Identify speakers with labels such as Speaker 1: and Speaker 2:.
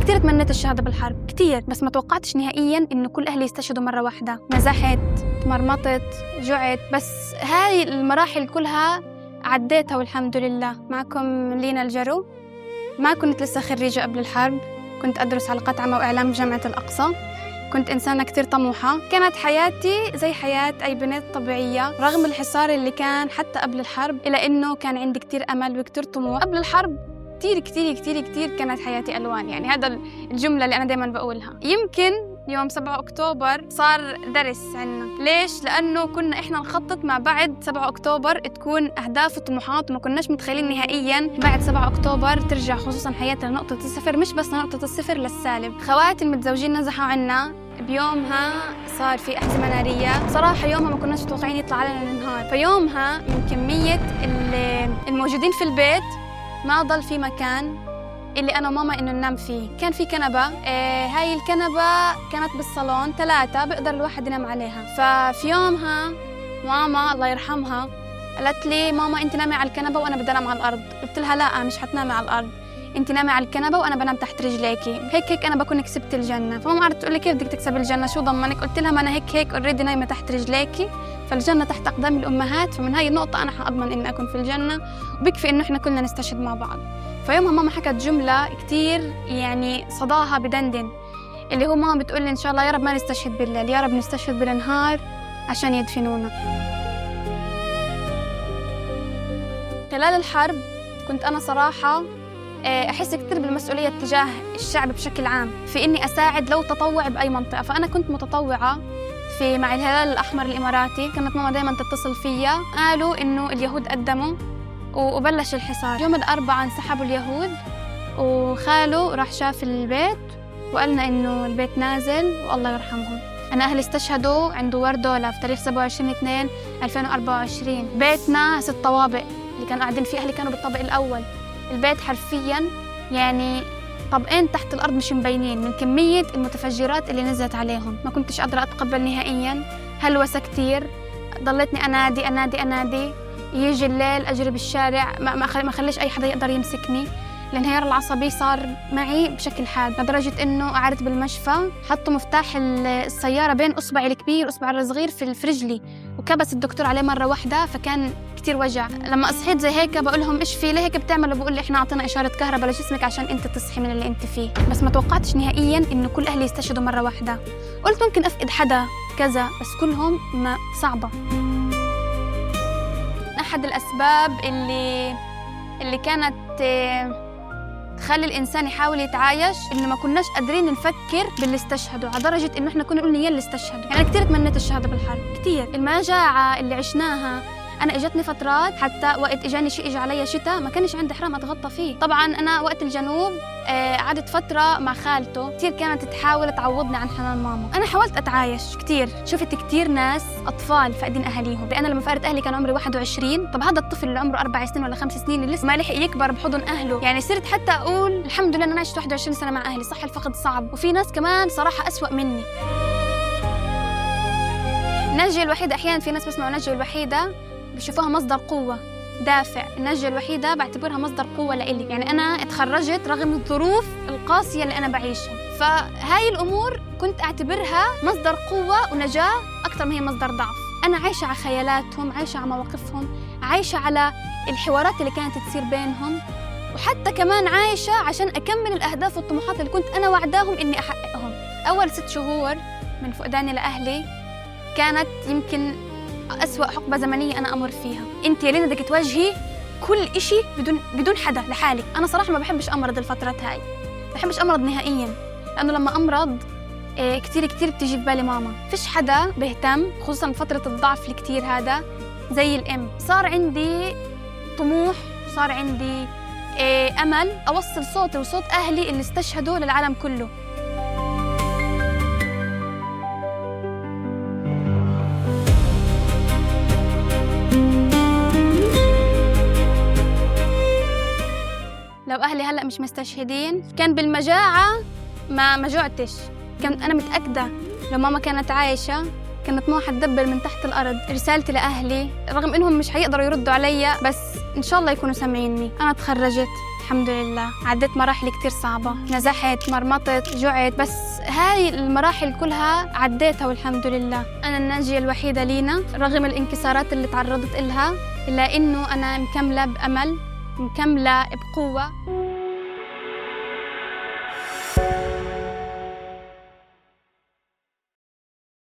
Speaker 1: كتير تمنيت الشهادة بالحرب كتير، بس ما توقعتش نهائياً إنه كل أهلي يستشهدوا مرة واحدة. نزحت، تمرمطت، جعت، بس هاي المراحل كلها عديتها والحمد لله. معكم لينا الجرو. ما كنت لسه خريجة قبل الحرب، كنت أدرس علاقات عامة وإعلام بجامعة الأقصى. كنت إنسانة كتير طموحة، كانت حياتي زي حياة أي بنت طبيعية رغم الحصار اللي كان حتى قبل الحرب، إلا إنه كان عندي كتير أمل وكتير طموح. قبل الحرب كتير كتير كتير كتير كانت حياتي ألوان، يعني هذا الجملة اللي أنا دايماً بقولها. يمكن يوم 7 أكتوبر صار درس عنا. ليش؟ لأنه كنا إحنا نخطط ما بعد 7 أكتوبر تكون أهداف وطموحات، وما كناش متخيلين نهائياً بعد 7 أكتوبر ترجع خصوصاً حياتنا لنقطة الصفر، مش بس لنقطة الصفر للسالب. خواتي المتزوجين نزحوا عنا بيومها، صار في أحزمة نارية. صراحة يومها ما كناش متوقعين يطلع علينا النهار، فيومها من كمية الموجودين في البيت ما ضل في مكان اللي أنا وماما إنه ننام فيه. كان في كنبة، هاي الكنبة كانت بالصالون 3 بقدر الواحد ينام عليها. ففي يومها ماما الله يرحمها قالت لي ماما أنت نامي على الكنبة وأنا بدي أنام على الأرض. قلت لها لا مش حتنامي على الأرض، أنت نامي على الكنبة وأنا بنام تحت رجليكي، هيك أنا بكون كسبت الجنة. فماما قعدت تقول لي كيف بدك تكسب الجنة، شو ضمنك؟ قلت لها ما أنا هيك أوريدي نايمة تحت رجليكي، فالجنة تحت أقدام الأمهات، فمن هاي النقطة أنا حأضمن إني أكون في الجنة، وبكفي إنه إحنا كلنا نستشهد مع بعض. فيومها ماما حكت جملة كتير يعني صداها بدندن، اللي هو ماما بتقول لي إن شاء الله يا رب ما نستشهد بالليل، يا رب نستشهد بالنهار عشان يدفنونا. خلال الحرب كنت أنا صراحة أحس كتير بالمسؤولية تجاه الشعب بشكل عام، في إني أساعد لو تطوع بأي منطقة. فأنا كنت متطوعة مع الهلال الأحمر الإماراتي. كانت ماما دايماً تتصل فيا، قالوا إنه اليهود قدموا وبلش الحصار. يوم الأربعاء انسحبوا اليهود، وخاله راح شاف البيت وقالنا إنه البيت نازل والله يرحمهم. أنا أهلي استشهدوا عند وردولة في تاريخ 27/2/2024. بيتنا 6 طوابق، اللي كانوا قاعدين فيه أهلي كانوا بالطابق الأول. البيت حرفياً يعني طبقين تحت الأرض مش مبينين من كمية المتفجرات اللي نزلت عليهم. ما كنتش قادرة أتقبل نهائياً، هلوسة كتير، ضلتني أنادي أنادي أنادي. يجي الليل أجري بالشارع، ما خليش أي حدا يقدر يمسكني. الانهيار العصبي صار معي بشكل حاد، لدرجة إنه قعدت بالمشفى، حطوا مفتاح السيارة بين إصبعي الكبير وإصبعي الصغير في رجلي، وكبس الدكتور عليه مرة واحدة، فكان كتير وجع. لما أصحيت زي هيك بقول لهم إيش في، ليه هيك بتعملوا؟ بقول لي إحنا عطينا إشارة كهرباء لجسمك عشان أنت تصحي من اللي أنت فيه. بس ما توقعتش نهائياً إنه كل أهلي يستشهدوا مرة واحدة. قلت ممكن أفقد حدا كذا، بس كلهم ما صعبة. أحد الأسباب اللي كانت تخلي الإنسان يحاول يتعايش إنه ما كناش قادرين نفكر باللي استشهدوا، على درجة إنه إحنا كنا نقول يلي استشهدوا. يعني أنا كتير تمنيت الشهادة بالحرب كتير. المجاعة اللي عشناها، أنا إجتني فترات حتى وقت إجاني شيء إجا علي شتاء ما كانش عندي حرام أتغطى فيه. طبعاً أنا وقت الجنوب قعدت فترة مع خالته، كتير كانت تحاول تعوضني عن حنان ماما. أنا حاولت أتعايش كتير، شفت كتير ناس أطفال فاقدين أهاليهم. أنا لما فقدت أهلي كان عمري 21. طب هذا الطفل اللي عمره 4 سنين ولا 5 سنين اللي لسه ما لحق يكبر بحضن أهله، يعني صرت حتى أقول الحمد لله أنا عشت 21 سنة مع أهلي. صح الفقد صعب، وفي ناس كمان صراحة أسوأ مني. النجية الوحيدة، أحياناً في ناس بسمعوا النجية الوحيدة بشوفوها مصدر قوة، دافع. النجية الوحيدة بعتبرها مصدر قوة لإلي، يعني أنا اتخرجت رغم الظروف القاسية اللي أنا بعيشها. فهاي الأمور كنت أعتبرها مصدر قوة ونجاة أكثر ما هي مصدر ضعف. أنا عايشة على خيالاتهم، عايشة على مواقفهم، عايشة على الحوارات اللي كانت تصير بينهم، وحتى كمان عايشة عشان أكمل الأهداف والطموحات اللي كنت أنا وعداهم إني أحققهم. أول 6 شهور من فقداني لأهلي كانت يمكن أسوأ حقبة زمنية أنا أمر فيها. أنت يا لينا بدك تواجهي كل إشي بدون حدا لحالك. أنا صراحة ما بحبش أمرض الفترات هاي، ما بحبش أمرض نهائياً، لأنه لما أمرض كتير بتيجي في بالي ماما. فيش حدا بيهتم، خصوصاً فترة الضعف الكتير هذا زي الأم. صار عندي طموح، صار عندي أمل أوصل صوتي وصوت أهلي اللي استشهدوا للعالم كله. لو أهلي هلأ مش مستشهدين كان بالمجاعة ما جوعتش. كنت أنا متأكدة لو ماما كانت عايشة كانت ماما حتدبر من تحت الأرض. رسالتي لأهلي رغم إنهم مش حيقدروا يردوا علي، بس إن شاء الله يكونوا سامعيني. أنا تخرجت، الحمد لله. عديت مراحل كتير صعبة، نزحت، مرمطت، جعت، بس هاي المراحل كلها عديتها والحمد لله. أنا الناجية الوحيدة لينا رغم الانكسارات اللي تعرضت إلها، إلا إنه أنا مكملة بأمل، مكملة بقوة.